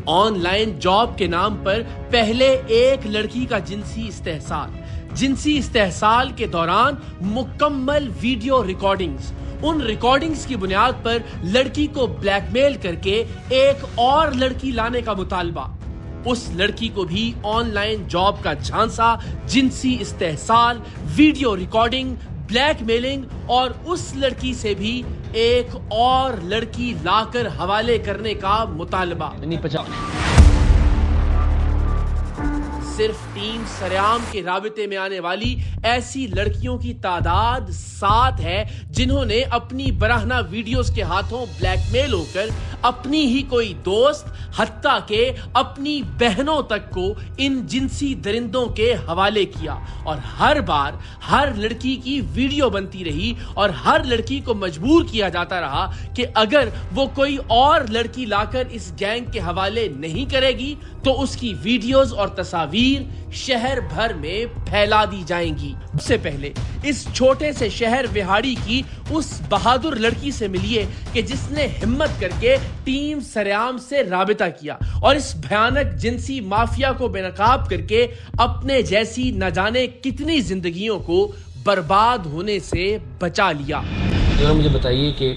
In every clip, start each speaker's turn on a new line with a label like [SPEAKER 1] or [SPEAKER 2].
[SPEAKER 1] Online job के नाम पर पहले एक लड़की का जिनसी इस्तेहसाल के दौरान मुकम्मल वीडियो रिकॉर्डिंग्स, उन रिकॉर्डिंग्स की बुनियाद पर लड़की को ब्लैकमेल करके एक और लड़की लाने का मुतालबा, उस लड़की को भी ऑनलाइन जॉब का झांसा, जिनसी इस्तेहसाल, वीडियो रिकॉर्डिंग, ब्लैकमेलिंग और उस लड़की से भी एक और लड़की लाकर हवाले करने का मुतालबा। सिर्फ टीम सरेआम के राबिते में आने वाली ऐसी लड़कियों की तादाद 7 है जिन्होंने अपनी बराहना वीडियोस के हाथों ब्लैकमेल होकर अपनी ही कोई दोस्त, हत्ता के अपनी बहनों तक को इन जिनसी दरिंदों के हवाले किया। और हर बार हर लड़की की वीडियो बनती रही और हर लड़की को मजबूर किया जाता रहा कि अगर वो कोई और लड़की लाकर इस गैंग के हवाले नहीं करेगी तो उसकी वीडियोस और तस्वीर शहर भर में फैला दी जाएंगी। उससे पहले इस छोटे से शहर विहाड़ी की उस बहादुर लड़की से मिलिए कि जिसने हिम्मत करके टीम सरेआम से राबिता किया और इस भयानक जिनसी माफिया को बेनकाब करके अपने जैसी न जाने कितनी जिंदगियों को बर्बाद होने से बचा लिया।
[SPEAKER 2] जरा मुझे बताइए कि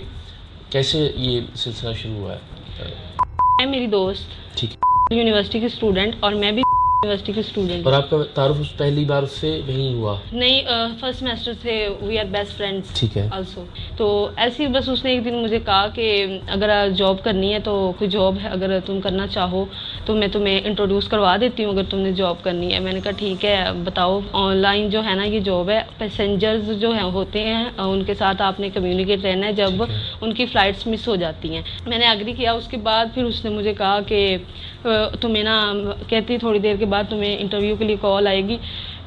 [SPEAKER 2] कैसे ये सिलसिला शुरू हुआ है।
[SPEAKER 3] मेरी दोस्त
[SPEAKER 2] ठीक
[SPEAKER 3] यूनिवर्सिटी की स्टूडेंट और मैं भी यूनिवर्सिटी की स्टूडेंट।
[SPEAKER 2] और आपका तारुफ पहली बार उससे नहीं हुआ?
[SPEAKER 3] नहीं, फर्स्ट सेमेस्टर से वी आर बेस्ट फ्रेंड्स।
[SPEAKER 2] ठीक है।
[SPEAKER 3] आल्सो तो ऐसे ही बस उसने एक दिन मुझे कहा कि अगर जॉब करनी है तो कोई जॉब है, अगर तुम करना चाहो तो मैं तुम्हें इंट्रोड्यूस करवा देती हूँ अगर तुमने जॉब करनी है। मैंने कहा ठीक है बताओ। ऑनलाइन जो है ना ये जॉब है, पैसेंजर्स जो है होते हैं उनके साथ आपने कम्युनिकेट रहना है जब उनकी फ़्लाइट्स मिस हो जाती हैं। मैंने एग्री किया। उसके बाद फिर उसने मुझे कहा कि तुम्हें ना, कहती थोड़ी देर के बाद तुम्हें इंटरव्यू के लिए कॉल आएगी,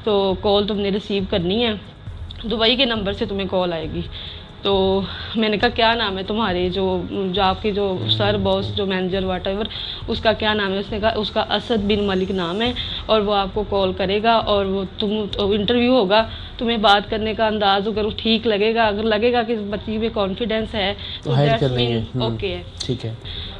[SPEAKER 3] तो कॉल तुमने रिसीव करनी है, दुबई के नंबर से तुम्हें कॉल आएगी। तो मैंने कहा क्या नाम है तुम्हारे जो आपके जो सर बॉस जो मैनेजर वाटएवर उसका क्या नाम है? उसने कहा उसका असद बिन मलिक नाम है और वो आपको कॉल करेगा और वो इंटरव्यू होगा। तुम्हें बात करने का अंदाज अगर ठीक लगेगा, अगर लगेगा कि बच्ची में कॉन्फिडेंस है तो दैट्स मीन ओके है।
[SPEAKER 2] ठीक है।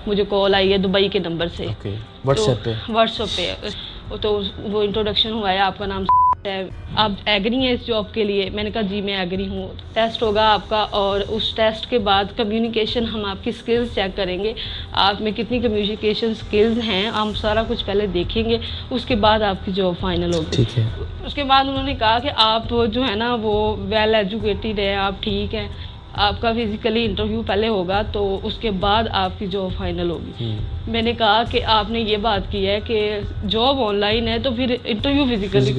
[SPEAKER 3] मुझे कॉल आई है दुबई के नंबर से।
[SPEAKER 2] ओके। व्हाट्सएप
[SPEAKER 3] पे तो वो इंट्रोडक्शन हुआ है, आपका नाम है, आप एग्री हैं इस जॉब के लिए? मैंने कहा जी मैं एग्री हूँ। टेस्ट होगा आपका और उस टेस्ट के बाद कम्युनिकेशन, हम आपकी स्किल्स चेक करेंगे, आप में कितनी कम्युनिकेशन स्किल्स हैं, हम सारा कुछ पहले देखेंगे, उसके बाद आपकी जॉब फाइनल होगी।
[SPEAKER 2] ठीक है।
[SPEAKER 3] उसके बाद उन्होंने कहा कि आप जो है ना वो वेल एजुकेटेड है, आप ठीक है, आपका फिजिकली इंटरव्यू पहले होगा तो उसके बाद आपकी जॉब फाइनल होगी। मैंने कहा कि आपने ये बात की है कि जॉब ऑनलाइन है तो फिर इंटरव्यू फिजिकली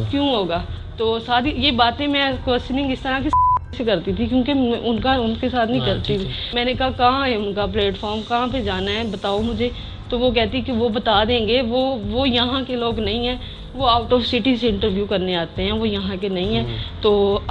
[SPEAKER 3] क्यों होगा? तो सारी ये बातें मैं क्वेश्चनिंग इस तरह की से करती थी क्योंकि उनके साथ नहीं करती थी। मैंने कहा कहाँ है उनका प्लेटफॉर्म, कहाँ पे जाना है बताओ मुझे। तो वो कहती कि वो बता देंगे, वो यहाँ के लोग नहीं हैं, वो आउट ऑफ सिटी से इंटरव्यू करने आते हैं, वो यहाँ के नहीं हैं, तो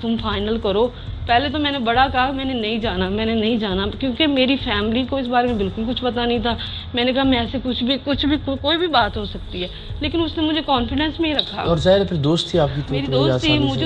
[SPEAKER 3] तुम फाइनल करो। पहले तो मैंने बड़ा कहा मैंने नहीं जाना क्योंकि मेरी फैमिली को इस बारे में बिल्कुल कुछ पता नहीं था। मैंने कहा मैं ऐसे कुछ भी कोई भी बात हो सकती है, लेकिन उसने मुझे कॉन्फिडेंस में ही रखा।
[SPEAKER 2] और ज़ाहिर फिर दोस्त थी आपकी तो?
[SPEAKER 3] मेरी दोस्त थी, मुझे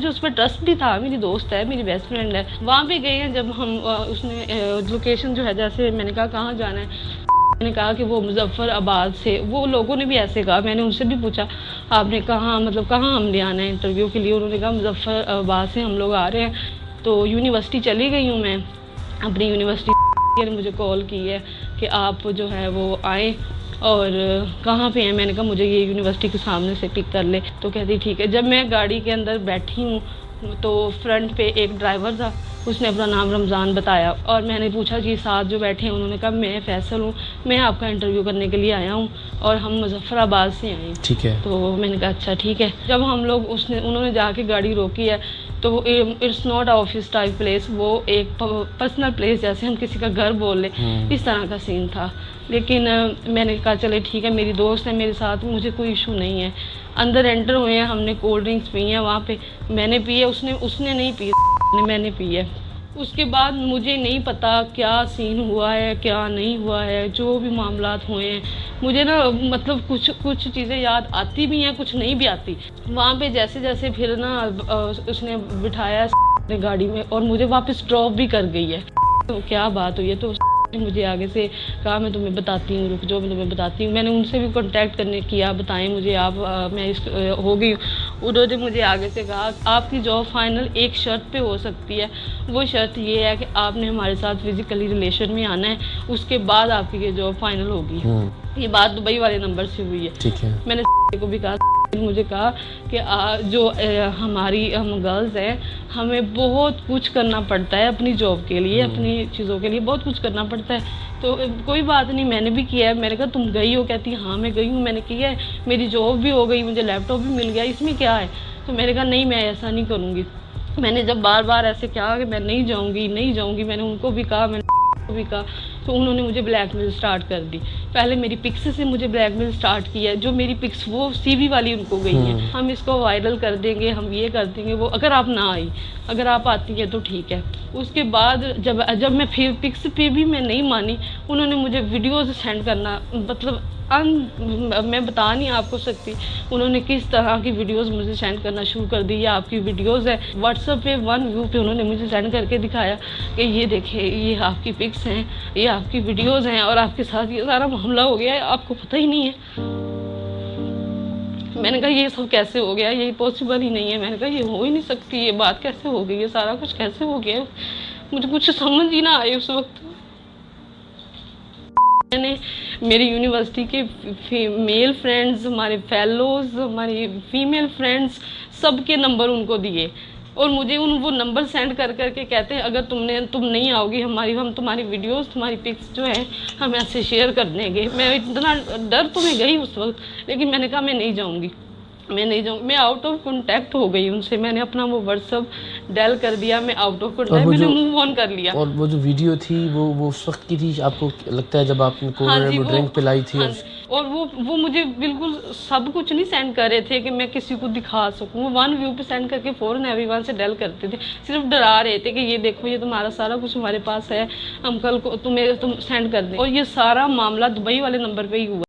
[SPEAKER 3] उस पर ट्रस्ट भी था। मेरी दोस्त है, मेरी बेस्ट फ्रेंड है। वहाँ पे गए हैं जब हम, उसने लोकेशन जो है, जैसे मैंने कहा कहाँ जाना है, मैंने कहा कि वो मुजफ्फराबाद से। वो लोगों ने भी ऐसे कहा, मैंने उनसे भी पूछा आपने कहाँ, मतलब कहाँ हमने आना है इंटरव्यू के लिए? उन्होंने कहा मुजफ्फराबाद से हम लोग आ रहे हैं। तो यूनिवर्सिटी चली गई हूँ मैं, अपनी यूनिवर्सिटी ने मुझे कॉल की है कि आप जो है वो आए और कहाँ पे हैं? मैंने कहा मुझे ये यूनिवर्सिटी के सामने से पिक कर ले। तो कहती ठीक है। जब मैं गाड़ी के अंदर बैठी हूँ तो फ्रंट पे एक ड्राइवर था, उसने अपना नाम रमज़ान बताया और मैंने पूछा कि साथ जो बैठे हैं, उन्होंने कहा मैं फैसल हूँ, मैं आपका इंटरव्यू करने के लिए आया हूँ और हम मुजफ्फराबाद से आए हैं।
[SPEAKER 2] ठीक है।
[SPEAKER 3] तो मैंने कहा अच्छा ठीक है। जब हम लोग उन्होंने जाके गाड़ी रोकी है तो वो it's not office type place, वो एक पर्सनल प्लेस, जैसे हम किसी का घर बोल ले, इस तरह का सीन था। लेकिन मैंने कहा चले ठीक है, मेरी दोस्त है मेरे साथ, मुझे कोई इशू नहीं है। अंदर एंटर हुए हैं, हमने कोल्ड ड्रिंक्स पी हैं वहाँ पे, मैंने पी है, उसने नहीं पी, मैंने पी है। उसके बाद मुझे नहीं पता क्या सीन हुआ है क्या नहीं हुआ है, जो भी मामलात हुए हैं मुझे ना मतलब कुछ चीज़ें याद आती भी हैं, कुछ नहीं भी आती। वहाँ पे जैसे जैसे फिर ना उसने बिठाया गाड़ी में और मुझे वापस ड्रॉप भी कर गई है। तो क्या बात हुई है? तो मुझे आगे से कहा मैं तुम्हें बताती हूँ, रुक जाओ मैं तुम्हें बताती हूँ। मैंने उनसे भी कांटेक्ट करने किया, बताएं मुझे आप मैं इस हो गई हूँ। उन्होंने मुझे आगे से कहा आपकी जॉब फाइनल एक शर्त पे हो सकती है, वो शर्त ये है कि आपने हमारे साथ फिजिकली रिलेशन में आना है, उसके बाद आपकी ये जॉब फाइनल होगी। ये बात दुबई वाले नंबर से हुई है।
[SPEAKER 2] ठीक है।
[SPEAKER 3] मैंने को भी कहा, मुझे कहा कि जो हम गर्ल्स हैं हमें बहुत कुछ करना पड़ता है अपनी जॉब के लिए, अपनी चीज़ों के लिए बहुत कुछ करना पड़ता है। तो कोई बात नहीं, मैंने भी किया है। मैंने कहा तुम गई हो? कहती हाँ मैं गई हूँ, मैंने किया है, मेरी जॉब भी हो गई, मुझे लैपटॉप भी मिल गया, इसमें क्या है। तो मैंने कहा नहीं मैं ऐसा नहीं करूँगी। मैंने जब बार बार ऐसे कहा कि मैं नहीं जाऊँगी, मैंने उनको भी कहा, मैंने भी कहा, तो उन्होंने मुझे ब्लैकमेल स्टार्ट कर दी। पहले मेरी पिक्स से मुझे ब्लैकमेल स्टार्ट किया है, जो मेरी पिक्स वो CV वाली उनको गई है, हम इसको वायरल कर देंगे, हम ये कर देंगे वो, अगर आप ना आई, अगर आप आती है तो ठीक है। उसके बाद जब मैं फिर पिक्स पे भी मैं नहीं मानी, उन्होंने मुझे वीडियोज़ सेंड करना, मतलब मैं बता नहीं आपको सकती उन्होंने किस तरह की वीडियोस मुझे सेंड करना शुरू कर दी। ये आपकी वीडियोस है, व्हाट्सएप पे OneView पे उन्होंने मुझे सेंड करके दिखाया कि ये देखिए ये आपकी पिक्स हैं, ये आपकी वीडियोस हैं और आपके साथ ये सारा मामला हो गया है, आपको पता ही नहीं है। मैंने कहा ये सब कैसे हो गया, ये पॉसिबल ही नहीं है। मैंने कहा ये हो ही नहीं सकती, ये बात कैसे हो गई, ये सारा कुछ कैसे हो गया। मुझे कुछ समझ ही ना आए उस वक्त। मैंने मेरी यूनिवर्सिटी के मेल फ्रेंड्स, हमारे फेलोज, हमारी फीमेल फ्रेंड्स, सबके नंबर उनको दिए और मुझे वो नंबर सेंड कर करके कहते हैं अगर तुम नहीं आओगी हम तुम्हारी वीडियोस, तुम्हारी पिक्स जो है हम ऐसे शेयर कर देंगे। मैं इतना डर तो मैं गई उस वक्त, लेकिन मैंने कहा मैं नहीं जाऊँगी। मैं आउट ऑफ कांटेक्ट हो गई उनसे। मैंने अपना वो व्हाट्सएप डेल कर दिया, मैं आउट ऑफ कांटेक्ट, मैंने मूव ऑन कर लिया।
[SPEAKER 2] और वो जो वीडियो थी वो उस वक्त की थी, आपको लगता है जब आपको ड्रिंक पिलाई थी?
[SPEAKER 3] और वो मुझे बिल्कुल सब कुछ नहीं सेंड कर रहे थे कि मैं किसी को दिखा सकूं। वो OneView पे सेंड करके फौरन एवरीवन से डेल करते थे, सिर्फ डरा रहे थे कि ये देखो ये तुम्हारा सारा कुछ हमारे पास है, हम कल को तुम सेंड कर दें। और ये सारा मामला दुबई वाले नंबर पे ही हुआ।